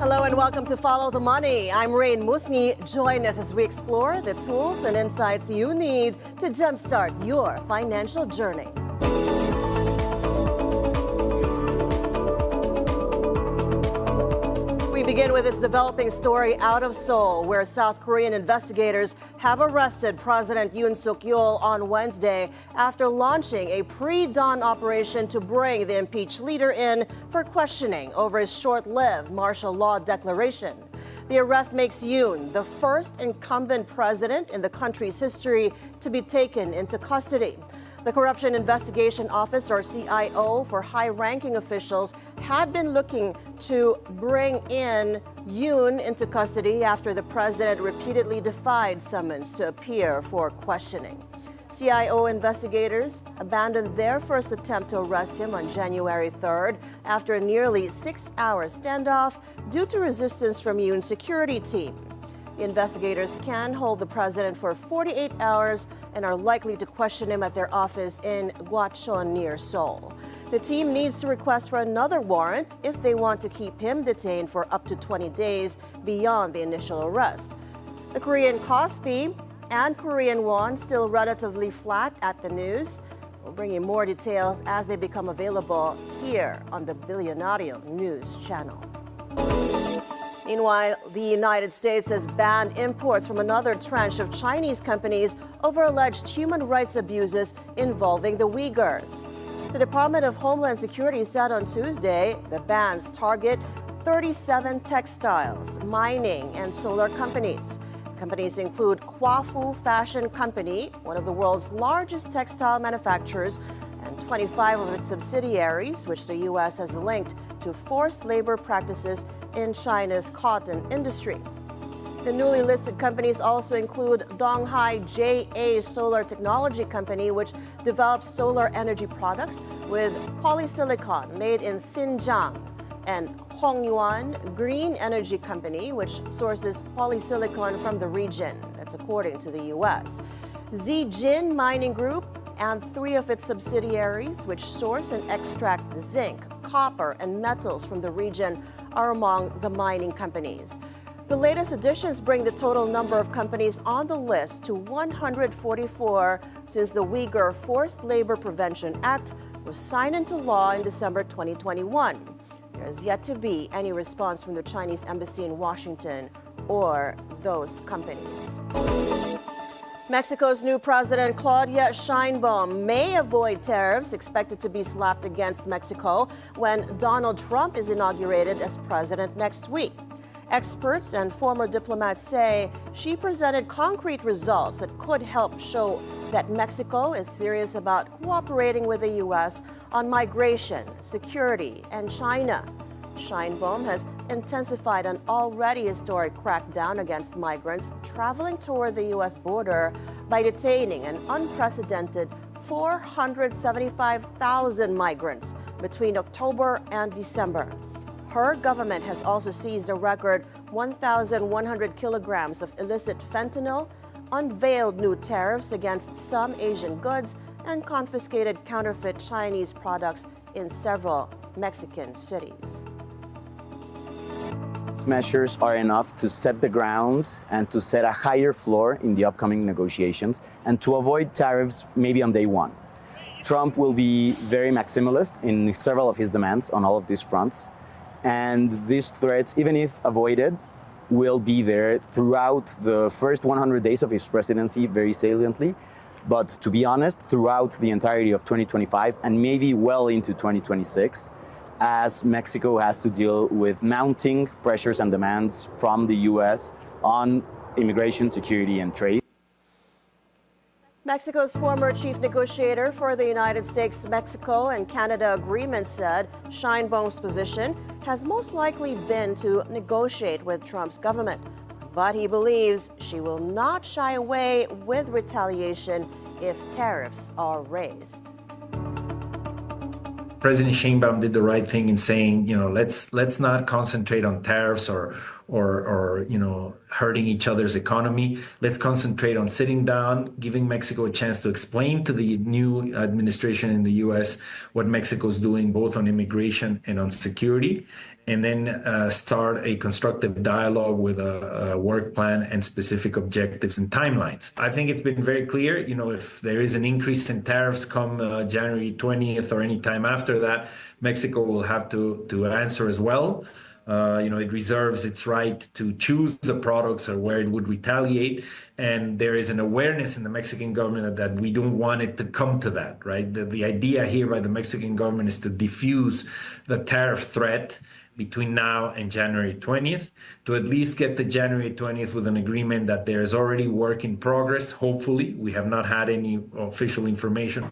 Hello and welcome to Follow the Money. I'm Raine Musñgi. Join us as we explore the tools and insights you need to jumpstart your financial journey. We begin with this developing story out of Seoul, where South Korean investigators have arrested President Yoon Suk-yeol on Wednesday after launching a pre-dawn operation to bring the impeached leader in for questioning over his short-lived martial law declaration. The arrest makes Yoon the first incumbent president in the country's history to be taken into custody. The Corruption Investigation Office, or CIO, for high-ranking officials had been looking to bring in Yoon into custody after the president repeatedly defied summons to appear for questioning. CIO investigators abandoned their first attempt to arrest him on January 3rd after a nearly 6-hour standoff due to resistance from Yoon's security team. The investigators can hold the president for 48 hours and are likely to question him at their office in Gwacheon near Seoul. The team needs to request for another warrant if they want to keep him detained for up to 20 days beyond the initial arrest. The Korean Kospi and Korean won still relatively flat at the news. We'll bring you more details as they become available here on the Bilyonaryo news channel. Meanwhile, the United States has banned imports from another tranche of Chinese companies over alleged human rights abuses involving the Uyghurs. The Department of Homeland Security said on Tuesday the bans target 37 textiles, mining, and solar companies. Companies include Hwafu Fashion Company, one of the world's largest textile manufacturers, and 25 of its subsidiaries, which the U.S. has linked to forced labor practices in China's cotton industry. The newly listed companies also include Donghai JA Solar Technology Company, which develops solar energy products with polysilicon made in Xinjiang, and Hongyuan Green Energy Company, which sources polysilicon from the region. That's according to the U.S. Zijin Mining Group and 3 of its subsidiaries, which source and extract zinc, copper, and metals from the region, are among the mining companies. The latest additions bring the total number of companies on the list to 144 since the Uyghur Forced Labor Prevention Act was signed into law in December 2021. There has yet to be any response from the Chinese embassy in Washington or those companies. Mexico's new president, Claudia Sheinbaum, may avoid tariffs expected to be slapped against Mexico when Donald Trump is inaugurated as president next week. Experts and former diplomats say she presented concrete results that could help show that Mexico is serious about cooperating with the U.S. on migration, security, and China. Sheinbaum has intensified an already historic crackdown against migrants traveling toward the U.S. border by detaining an unprecedented 475,000 migrants between October and December. Her government has also seized a record 1,100 kilograms of illicit fentanyl, unveiled new tariffs against some Asian goods, and confiscated counterfeit Chinese products in several Mexican cities. These measures are enough to set the ground and to set a higher floor in the upcoming negotiations and to avoid tariffs maybe on day one. Trump will be very maximalist in several of his demands on all of these fronts. And these threats, even if avoided, will be there throughout the first 100 days of his presidency very saliently. But to be honest, throughout the entirety of 2025 and maybe well into 2026, as Mexico has to deal with mounting pressures and demands from the U.S. on immigration, security, and trade. Mexico's former chief negotiator for the United States, Mexico, and Canada agreement said Sheinbaum's position has most likely been to negotiate with Trump's government. But he believes she will not shy away with retaliation if tariffs are raised. President Sheinbaum did the right thing in saying, let's not concentrate on tariffs or hurting each other's economy. Let's concentrate on sitting down, giving Mexico a chance to explain to the new administration in the U.S. what Mexico's doing, both on immigration and on security. and then start a constructive dialogue with a work plan and specific objectives and timelines. I think it's been very clear, if there is an increase in tariffs come January 20th or any time after that, Mexico will have to answer as well. It reserves its right to choose the products or where it would retaliate. And there is an awareness in the Mexican government that we don't want it to come to that, right? The idea here by the Mexican government is to diffuse the tariff threat between now and January 20th, to at least get to January 20th with an agreement that there is already work in progress. Hopefully, we have not had any official information.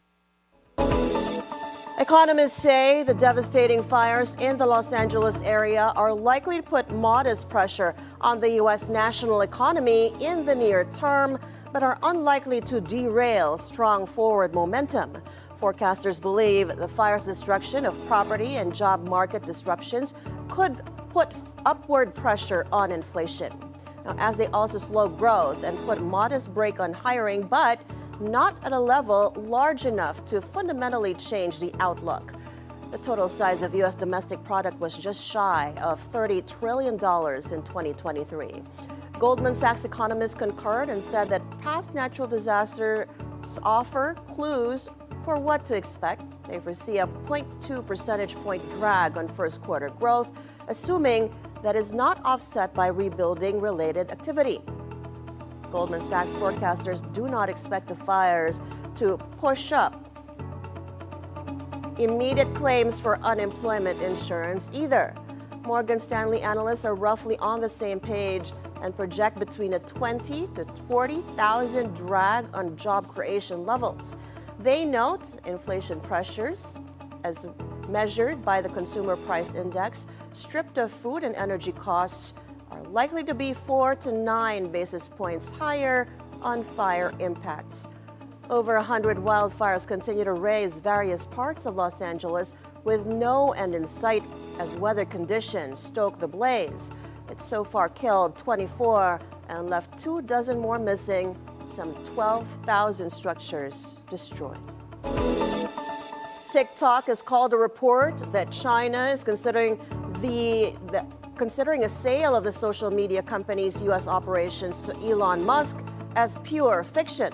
Economists say the devastating fires in the Los Angeles area are likely to put modest pressure on the U.S. national economy in the near term, but are unlikely to derail strong forward momentum. Forecasters believe the fire's destruction of property and job market disruptions could put upward pressure on inflation. Now, as they also slow growth and put modest brake on hiring, but not at a level large enough to fundamentally change the outlook. The total size of U.S. domestic product was just shy of $30 trillion in 2023. Goldman Sachs economists concurred and said that past natural disasters offer clues for what to expect. They foresee a 0.2 percentage point drag on first quarter growth, assuming that is not offset by rebuilding related activity. Goldman Sachs forecasters do not expect the fires to push up immediate claims for unemployment insurance either. Morgan Stanley analysts are roughly on the same page and project between a 20,000 to 40,000 drag on job creation levels. They note inflation pressures, as measured by the Consumer Price Index, stripped of food and energy costs, are likely to be 4 to 9 basis points higher on fire impacts. Over 100 wildfires continue to raze various parts of Los Angeles with no end in sight as weather conditions stoke the blaze. It's so far killed 24 and left 24 more missing, some 12,000 structures destroyed. TikTok has called a report that China is considering a sale of the social media company's U.S. operations to Elon Musk as pure fiction.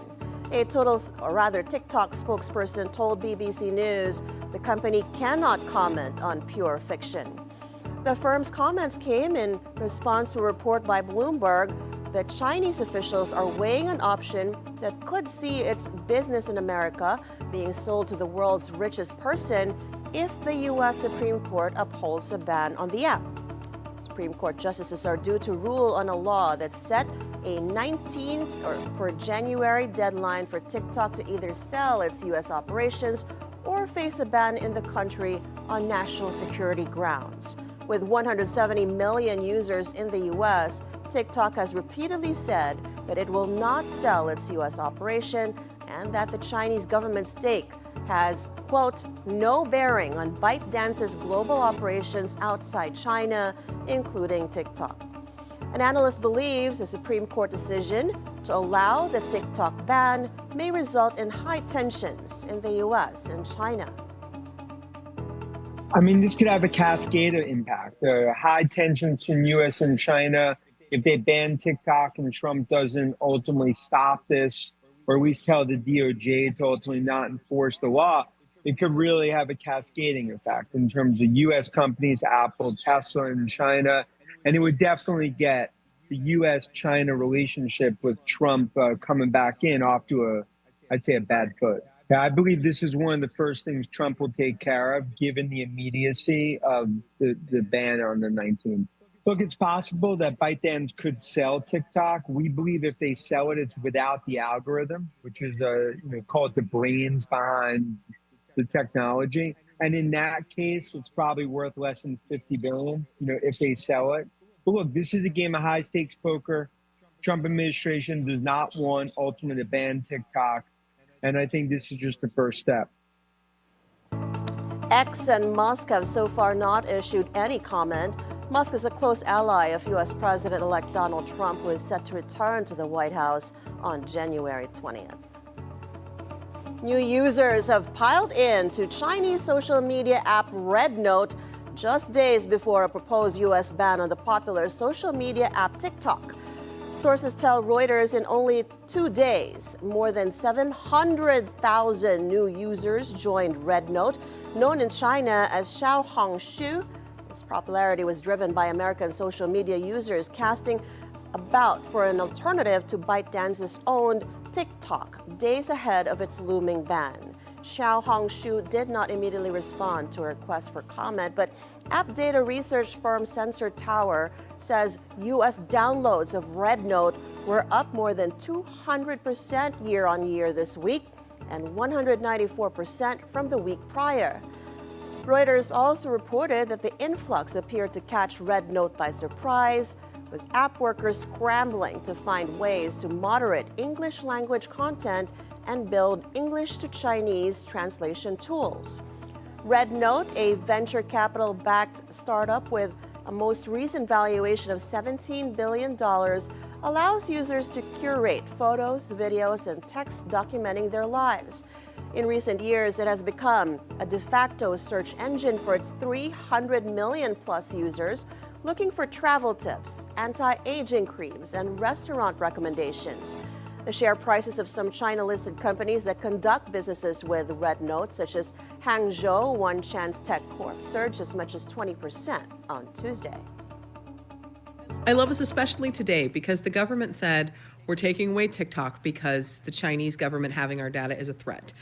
TikTok spokesperson told BBC News the company cannot comment on pure fiction. The firm's comments came in response to a report by Bloomberg that Chinese officials are weighing an option that could see its business in America being sold to the world's richest person if the U.S. Supreme Court upholds a ban on the app. Supreme Court justices are due to rule on a law that set a 19th for January deadline for TikTok to either sell its U.S. operations or face a ban in the country on national security grounds. With 170 million users in the U.S., TikTok has repeatedly said that it will not sell its U.S. operation and that the Chinese government stake has, quote, no bearing on ByteDance's global operations outside China, including TikTok. An analyst believes a Supreme Court decision to allow the TikTok ban may result in high tensions in the U.S. and China. I mean, this could have a cascade of impact. High tensions in U.S. and China. If they ban TikTok and Trump doesn't ultimately stop this, or at least tell the DOJ to ultimately not enforce the law, it could really have a cascading effect in terms of U.S. companies, Apple, Tesla, and China. And it would definitely get the U.S.-China relationship with Trump coming back in off to I'd say a bad foot. I believe this is one of the first things Trump will take care of, given the immediacy of the ban on the 19th. Look, it's possible that ByteDance could sell TikTok. We believe if they sell it, it's without the algorithm, which is call it the brains behind the technology. And in that case, it's probably worth less than $50 billion, if they sell it. But look, this is a game of high stakes poker. Trump administration does not want ultimately to ban TikTok. And I think this is just the first step. X and Musk have so far not issued any comment. Musk is a close ally of U.S. President-elect Donald Trump, who is set to return to the White House on January 20th. New users have piled in to Chinese social media app RedNote just days before a proposed U.S. ban on the popular social media app TikTok. Sources tell Reuters in only 2 days, more than 700,000 new users joined RedNote, known in China as Xiaohongshu. Its popularity was driven by American social media users casting about for an alternative to ByteDance's owned TikTok, days ahead of its looming ban. Xiaohongshu did not immediately respond to a request for comment, but app data research firm Sensor Tower says U.S. downloads of RedNote were up more than 200% year on year this week and 194% from the week prior. Reuters also reported that the influx appeared to catch RedNote by surprise, with app workers scrambling to find ways to moderate English language content and build English to Chinese translation tools. RedNote, a venture capital-backed startup with a most recent valuation of $17 billion, allows users to curate photos, videos, and text documenting their lives. In recent years, it has become a de facto search engine for its 300 million plus users looking for travel tips, anti-aging creams, and restaurant recommendations. The share prices of some China-listed companies that conduct businesses with RedNote, such as Hangzhou One Chance Tech Corp, surged as much as 20% on Tuesday. I love this especially today because the government said we're taking away TikTok because the Chinese government having our data is a threat,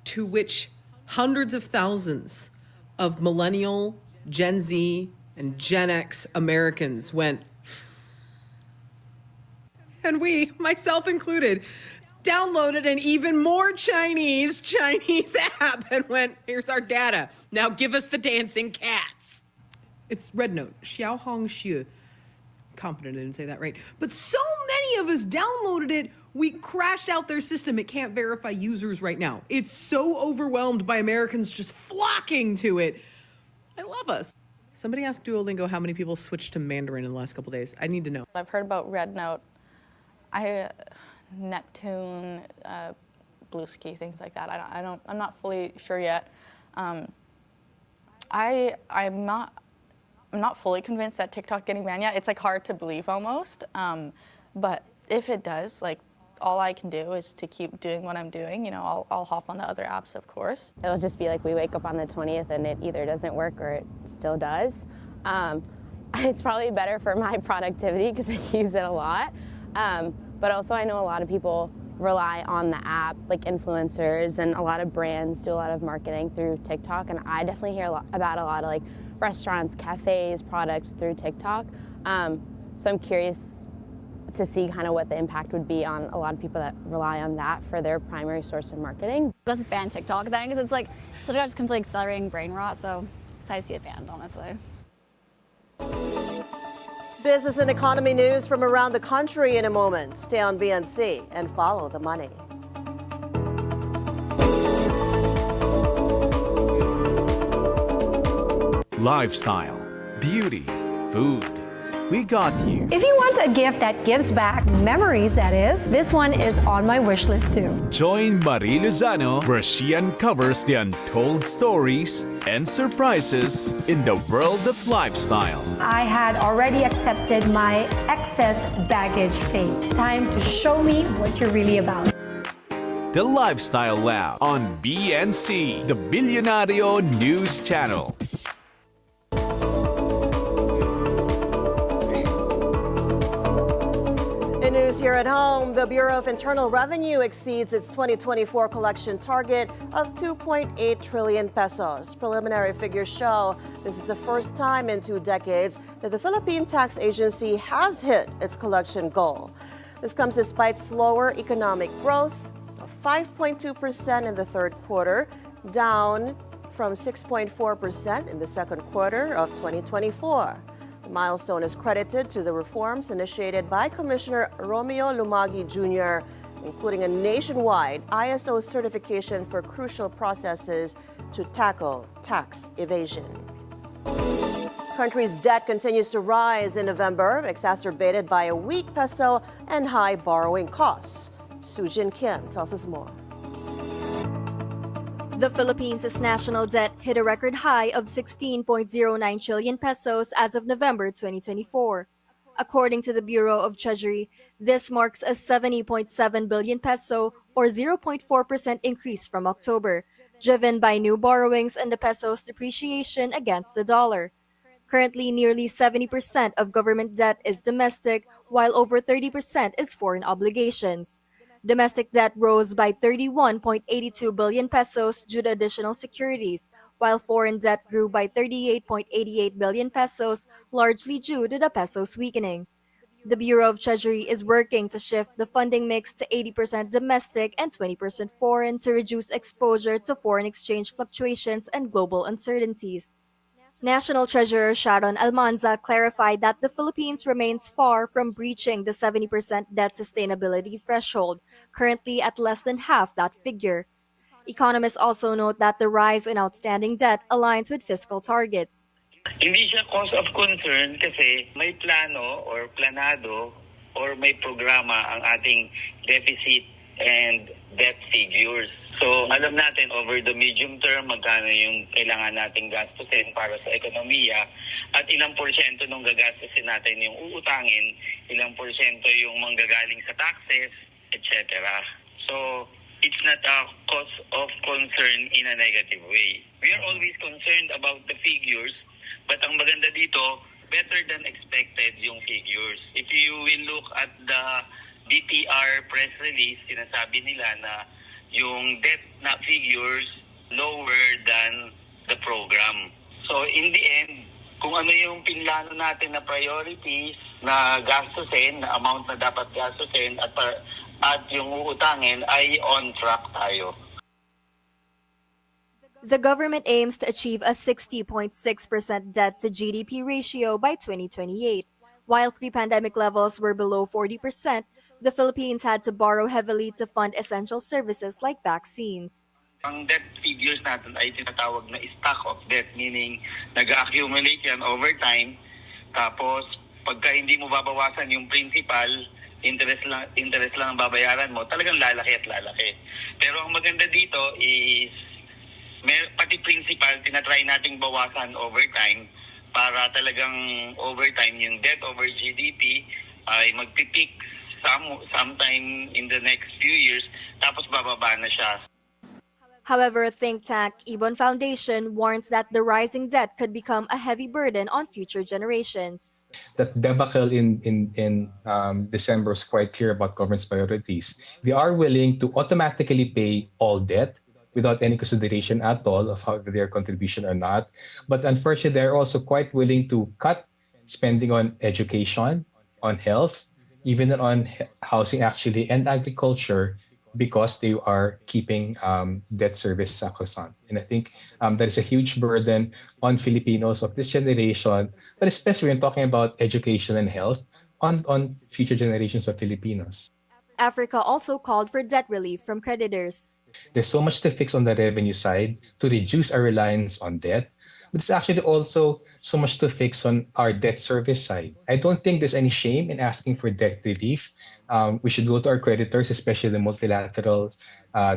to which hundreds of thousands of millennial, Gen Z, and Gen X Americans went, and we, myself included, downloaded an even more Chinese app and went, here's our data. Now give us the dancing cats. It's RedNote, Xiaohongshu. Confident I didn't say that right. But so many of us downloaded it, we crashed out their system. It can't verify users right now. It's so overwhelmed by Americans just flocking to it. I love us. Somebody asked Duolingo how many people switched to Mandarin in the last couple days. I need to know. I've heard about RedNote. Neptune, Bluesky, things like that. I'm not fully sure yet. I'm not fully convinced that TikTok getting banned yet. It's like hard to believe almost. But if it does, like all I can do is to keep doing what I'm doing. You know, I'll hop onto other apps, of course. It'll just be like we wake up on the 20th and it either doesn't work or it still does. It's probably better for my productivity because I use it a lot. But also I know a lot of people rely on the app, like influencers, and a lot of brands do a lot of marketing through TikTok. And I definitely hear about a lot of like restaurants, cafes, products through TikTok. So I'm curious to see kind of what the impact would be on a lot of people that rely on that for their primary source of marketing. Let's ban TikTok then, because it's like TikTok is completely accelerating brain rot, so excited to see it banned, honestly. Business and economy news from around the country in a moment. Stay on BNC and follow the money. Lifestyle, beauty, food. We got you. If you want a gift that gives back, memories that is, this one is on my wish list too. Join Marie Lozano where she uncovers the untold stories and surprises in the world of lifestyle. I had already accepted my excess baggage fee. It's time to show me what you're really about. The Lifestyle Lab on BNC, the Bilyonaryo News Channel. In news here at home, the Bureau of Internal Revenue exceeds its 2024 collection target of 2.8 trillion pesos. Preliminary figures show this is the first time in 2 decades that the Philippine Tax Agency has hit its collection goal. This comes despite slower economic growth of 5.2% in the third quarter, down from 6.4% in the second quarter of 2024. The milestone is credited to the reforms initiated by Commissioner Romeo Lumagi Jr., including a nationwide ISO certification for crucial processes to tackle tax evasion. Country's debt continues to rise in November, exacerbated by a weak peso and high borrowing costs. Sujin Kim tells us more. The Philippines' national debt hit a record high of 16.09 trillion pesos as of November 2024. According to the Bureau of Treasury, this marks a 70.7 billion peso or 0.4% increase from October, driven by new borrowings and the peso's depreciation against the dollar. Currently, nearly 70% of government debt is domestic, while over 30% is foreign obligations. Domestic debt rose by 31.82 billion pesos due to additional securities, while foreign debt grew by 38.88 billion pesos, largely due to the peso's weakening. The Bureau of Treasury is working to shift the funding mix to 80% domestic and 20% foreign to reduce exposure to foreign exchange fluctuations and global uncertainties. National Treasurer Sharon Almanza clarified that the Philippines remains far from breaching the 70% debt sustainability threshold, currently at less than half that figure. Economists also note that the rise in outstanding debt aligns with fiscal targets. Hindi siya cause of concern kasi may plano or planado or may programa ang ating deficit and debt figures. So alam natin over the medium term magkano yung kailangan nating gastusin para sa ekonomiya at ilang porsyento nung gagastusin natin yung uutangin, ilang porsyento yung manggagaling sa taxes, etc. So it's not a cause of concern in a negative way. We are always concerned about the figures, but ang maganda dito, better than expected yung figures. If you will look at the DTR press release, sinasabi nila na yung debt na figures lower than the program. So in the end, kung ano yung pinlano natin na priorities na gastusin, na amount na dapat gastusin at yung uutangin ay on track tayo. The government aims to achieve a 60.6% debt to GDP ratio by 2028. While pre-pandemic levels were below 40%, the Philippines had to borrow heavily to fund essential services like vaccines. Ang debt figures natin ay tinatawag na stock of debt, meaning nag-accumulate yan over time. Tapos, pagka hindi mo babawasan yung principal, interest lang ang babayaran mo, talagang lalaki at lalaki. Pero ang maganda dito is, pati principal, tinatry nating bawasan over time para talagang over time yung debt over GDP ay magpipik sometime in the next few years, tapos bababa na siya. However, think tank Ibon Foundation warns that the rising debt could become a heavy burden on future generations. That debacle in December was quite clear about government's priorities. They are willing to automatically pay all debt without any consideration at all of how their contribution or not. But unfortunately, they're also quite willing to cut spending on education, on health, even on housing actually, and agriculture, because they are keeping debt service sacrosanct. And I think that is a huge burden on Filipinos of this generation, but especially when talking about education and health on future generations of Filipinos. Africa also called for debt relief from creditors. There's so much to fix on the revenue side to reduce our reliance on debt, but it's actually also so much to fix on our debt service side. I don't think there's any shame in asking for debt relief. We should go to our creditors, especially the multilateral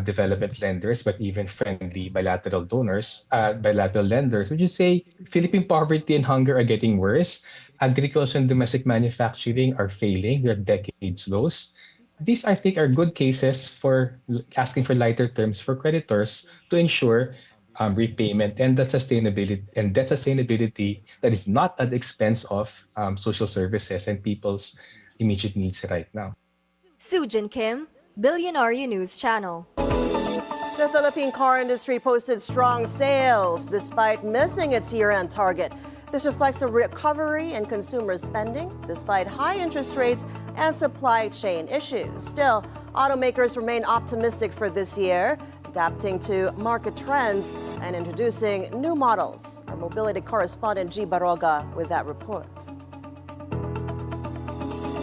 development lenders, but even friendly bilateral donors, bilateral lenders, which is say Philippine poverty and hunger are getting worse. Agriculture and domestic manufacturing are failing. They're decades lows. These, I think, are good cases for asking for lighter terms for creditors to ensure repayment and debt sustainability that is not at the expense of social services and people's immediate needs right now. Sujin Kim, Bilyonaryo News Channel. The Philippine car industry posted strong sales despite missing its year-end target. This reflects a recovery in consumer spending despite high interest rates and supply chain issues. Still, automakers remain optimistic for this year, adapting to market trends and introducing new models. Our mobility correspondent G. Baroga with that report.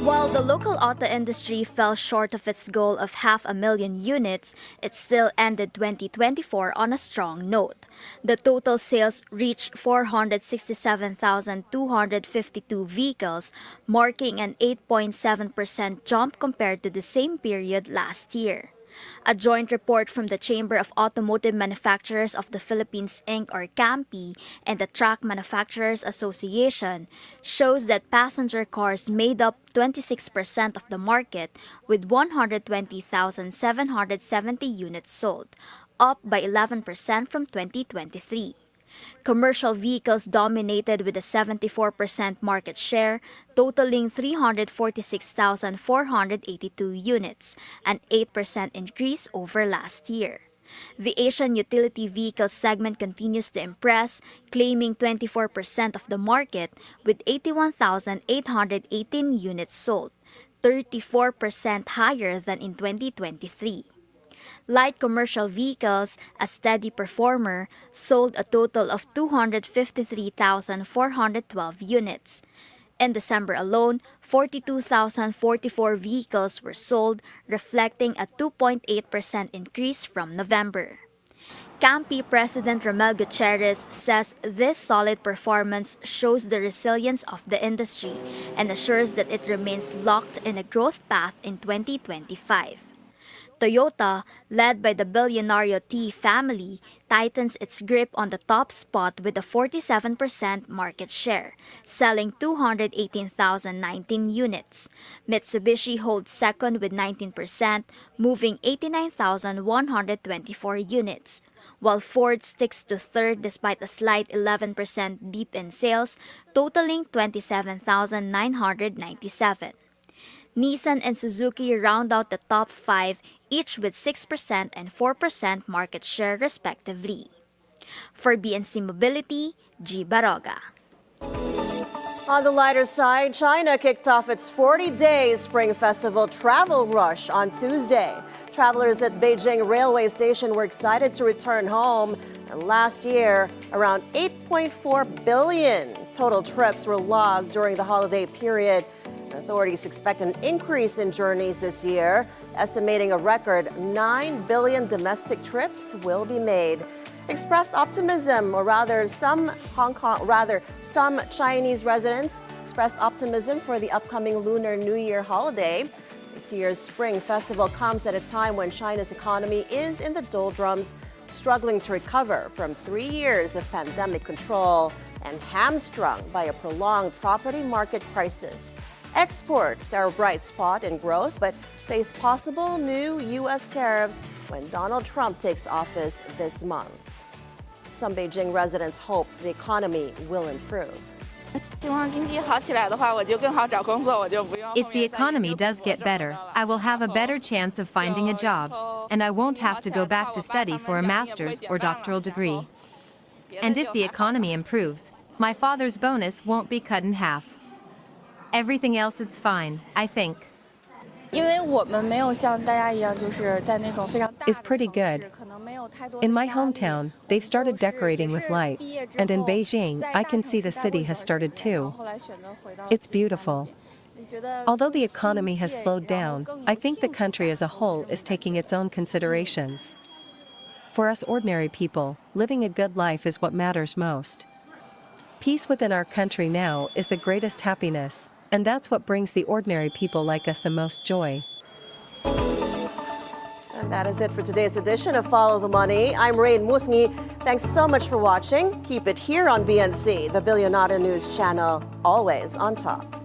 While the local auto industry fell short of its goal of 500,000 units, it still ended 2024 on a strong note. The total sales reached 467,252 vehicles, marking an 8.7% jump compared to the same period last year. A joint report from the Chamber of Automotive Manufacturers of the Philippines, Inc. or CAMPI and the Truck Manufacturers Association shows that passenger cars made up 26% of the market with 120,770 units sold, up by 11% from 2023. Commercial vehicles dominated with a 74% market share, totaling 346,482 units, an 8% increase over last year. The Asian utility vehicle segment continues to impress, claiming 24% of the market with 81,818 units sold, 34% higher than in 2023. Light commercial vehicles, a steady performer, sold a total of 253,412 units. In December alone, 42,044 vehicles were sold, reflecting a 2.8% increase from November. CAMPI President Romel Gutierrez says this solid performance shows the resilience of the industry and assures that it remains locked in a growth path in 2025. Toyota, led by the Bilyonaryo T family, tightens its grip on the top spot with a 47% market share, selling 218,019 units. Mitsubishi holds second with 19%, moving 89,124 units, while Ford sticks to third despite a slight 11% dip in sales, totaling 27,997. Nissan and Suzuki round out the top 5, each with 6% and 4% market share respectively. For BNC Mobility, G. Baroga. On the lighter side, China kicked off its 40-day Spring Festival travel rush on Tuesday. Travelers at Beijing Railway Station were excited to return home. And last year, around 8.4 billion total trips were logged during the holiday period. Authorities expect an increase in journeys this year, estimating a record 9 billion domestic trips will be made. Expressed optimism, or rather some Chinese residents expressed optimism for the upcoming Lunar New Year holiday. This year's Spring Festival comes at a time when China's economy is in the doldrums, struggling to recover from 3 years of pandemic control and hamstrung by a prolonged property market crisis. Exports are a bright spot in growth, but face possible new U.S. tariffs when Donald Trump takes office this month. Some Beijing residents hope the economy will improve. If the economy does get better, I will have a better chance of finding a job, and I won't have to go back to study for a master's or doctoral degree. And if the economy improves, my father's bonus won't be cut in half. Everything else it's fine, I think. Is pretty good. In my hometown, they've started decorating with lights, and in Beijing, I can see the city has started too. It's beautiful. Although the economy has slowed down, I think the country as a whole is taking its own considerations. For us ordinary people, living a good life is what matters most. Peace within our country now is the greatest happiness, and that's what brings the ordinary people like us the most joy. And that is it for today's edition of Follow the Money. I'm Raine Musñgi. Thanks so much for watching. Keep it here on BNC, the Bilyonaryo News channel, always on top.